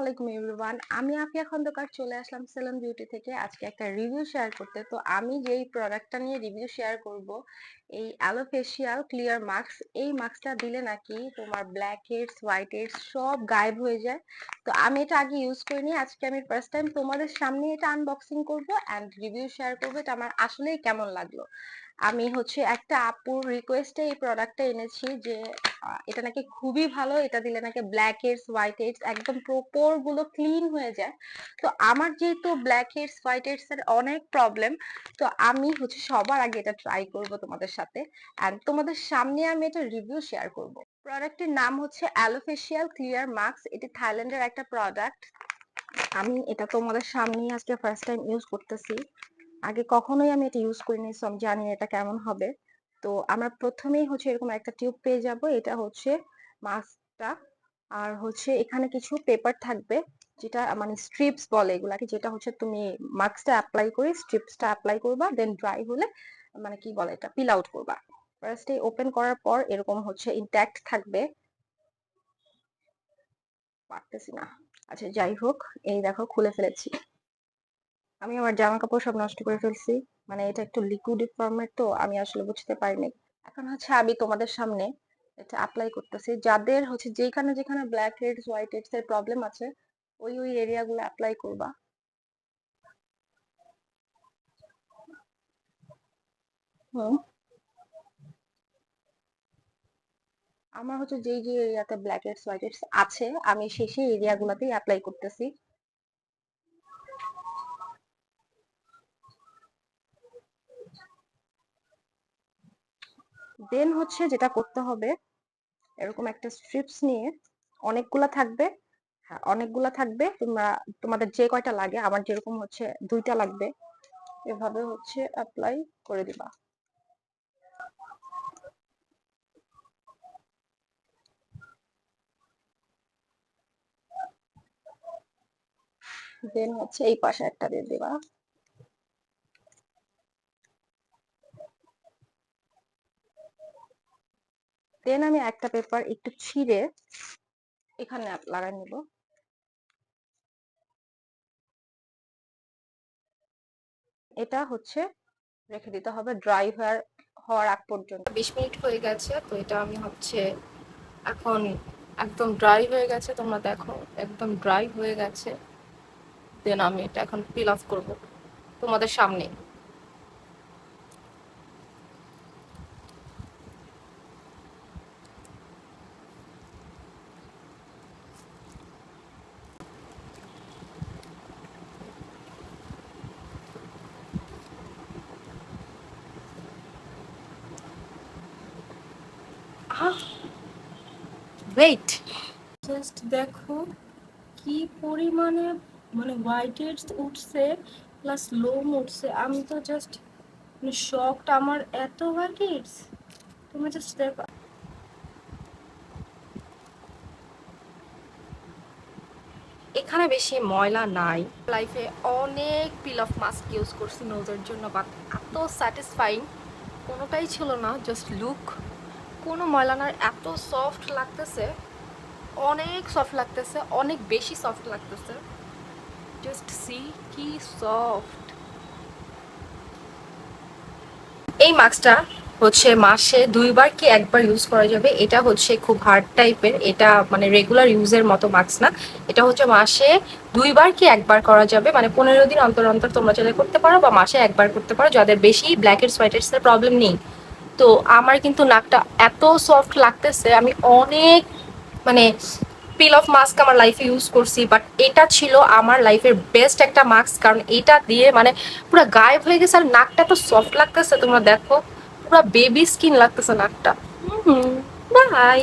আসসালামাইকুম এভরিওয়ান, আমি আফিয়া খন্দকার চলে আসলাম সেলন বিউটি থেকে আজকে একটা রিভিউ শেয়ার করতে। তো আমি যেই প্রোডাক্টটা নিয়ে রিভিউ শেয়ার করব, এই অ্যালোফেশিয়াল ক্লিয়ার মাস্ক। এই মাস্কটা দিলে নাকি তোমার ব্ল্যাক হেডস, হোয়াইট হেডস সব গায়েব হয়ে যায়। তো আমি এটা আগে ইউজ করিনি, আজকে আমি ফার্স্ট টাইম তোমাদের সামনে এটা আনবক্সিং করব অ্যান্ড রিভিউ শেয়ার করবো এটা আমার আসলেই কেমন লাগলো। আমি একটা আপুর রিকোয়েস্টে এই প্রোডাক্টটা এনেছি যে এটা নাকি খুবই ভালো, এটা দিলে নাকি ব্ল্যাক হেডস, হোয়াইট হেডস একদম প্রপর গুলো ক্লিন হয়ে যায়। তো আমার যেহেতু ব্ল্যাক হেডস, হোয়াইট হেডস এর অনেক প্রবলেম, তো আমি সবার আগে এটা ট্রাই করব তোমাদের সাথে এন্ড তোমাদের সামনে আমি এটা রিভিউ শেয়ার করব। প্রোডাক্টের নাম হচ্ছে অ্যালোফেশিয়াল ক্লিয়ার মাস্ক। এটি থাইল্যান্ডের একটা প্রোডাক্ট। আমি এটা তোমাদের সামনে আজকে ফার্স্ট টাইম ইউজ করতেছি। আগে কখনোই আমি এটা ইউজ করিনি, সো আমি জানি না এটা কেমন হবে। তো আমরা প্রথমেই এরকম একটা টিউব পেয়ে যাব। এটা মাস্কটা। আর এখানে কিছু পেপার থাকবে, যেটা মানে স্ট্রিপস বলে এগুলাকে, যেটা তুমি মাস্কটা অ্যাপ্লাই করে স্ট্রিপসটা অ্যাপ্লাই করবা, দেন ড্রাই হলে মানে কি বলে এটা পিল আউট করবা। ফার্স্টে ওপেন করার পর এরকম ইনট্যাক্ট থাকবে। পারতেছি না, আচ্ছা যাই হোক, এই দেখো খুলে ফেলেছি। আমি আমার জামা কাপড় সব নষ্ট করে ফেলছি, মানে এটা একটু লিকুইড ফর্মের, তো আমি আসলে বুঝতে পারিনি। এখন আমি তোমাদের সামনে এটা অ্যাপ্লাই করতেছি। যাদের যেখানে যেখানে ব্ল্যাক হেডস, হোয়াইট হেডস এর প্রবলেম আছে, ওই এরিয়া গুলো অ্যাপ্লাই করবা। হুম, আমার যেই যে এরিয়াতে ব্ল্যাক হেডস, হোয়াইট হেডস আছে, আমি সেই এরিয়া গুলাতেই অ্যাপ্লাই করতেছি। দেন যেটা করতে হবে, এরকম একটা স্ট্রিপস নিয়ে, অনেকগুলা থাকবে। হ্যাঁ, অনেকগুলা থাকবে। তোমাদের যে কয়টা লাগে, আমার যেরকম দুইটা লাগবে, এভাবে অ্যাপ্লাই করে দিবা। দেন এই পাশে একটা দিয়ে দিবা। দেন আমি একটা পেপার একটু ছিঁড়ে এখানে লাগাই নিব। এটা রেখে দিতে হবে ড্রাই হওয়ার আগ পর্যন্ত। 20 মিনিট হয়ে গেছে, তো এটা আমি এখন একদম ড্রাই হয়ে গেছে, তোমরা দেখো একদম ড্রাই হয়ে গেছে। দেন আমি এটা এখন পিল অফ করবো তোমাদের সামনে। ওয়েট, জাস্ট দেখো কি পরিমাণে মানে হোয়াইট হেডস উঠছে, প্লাস লোম উঠছে। আমি তো জাস্ট মানে শকড, আমার এত হোয়াইট হেডস। তুমি জাস্ট দেখো। এখানে বেশি ময়লা নাই। লাইফে অনেক পিল অফ মাস্ক ইউজ করছি নোজের জন্য, বাট এত স্যাটিসফাইং কোনোটাই ছিল না। জাস্ট লুক, কোনো ময়লা না, এত সফট লাগতেছে, অনেক সফট লাগতেছে, অনেক বেশি সফট লাগতেছে। জাস্ট সি কি সফট। এই মাস্কটা মাসে 2বার কি 1বার ইউজ করা যাবে। এটা খুব হার্ড টাইপের, এটা মানে রেগুলার ইউজের মতো মাস্ক না। এটা মাসে 2বার কি 1বার করা যাবে, মানে 15 দিন অন্তর অন্তর তোমরা চাইলে করতে পারো, বা মাসে 1বার করতে পারো, যাদের বেশি ব্ল্যাক হেডস, হোয়াইট হেডস এর প্রবলেম নেই। তো আমার কিন্তু নাকটা এত সফট লাগতেছে, আমি অনেক মানে পিল অফ মাস্ক আমার লাইফে ইউজ করছি, বাট এটা ছিল আমার লাইফের বেস্ট একটা মাস্ক, কারণ এটা দিয়ে মানে পুরো গায়েব হয়ে গেছে। আর নাকটা তো সফট লাগতেছে, তোমরা দেখো পুরো বেবি স্কিন লাগতেছে নাকটা। বাই।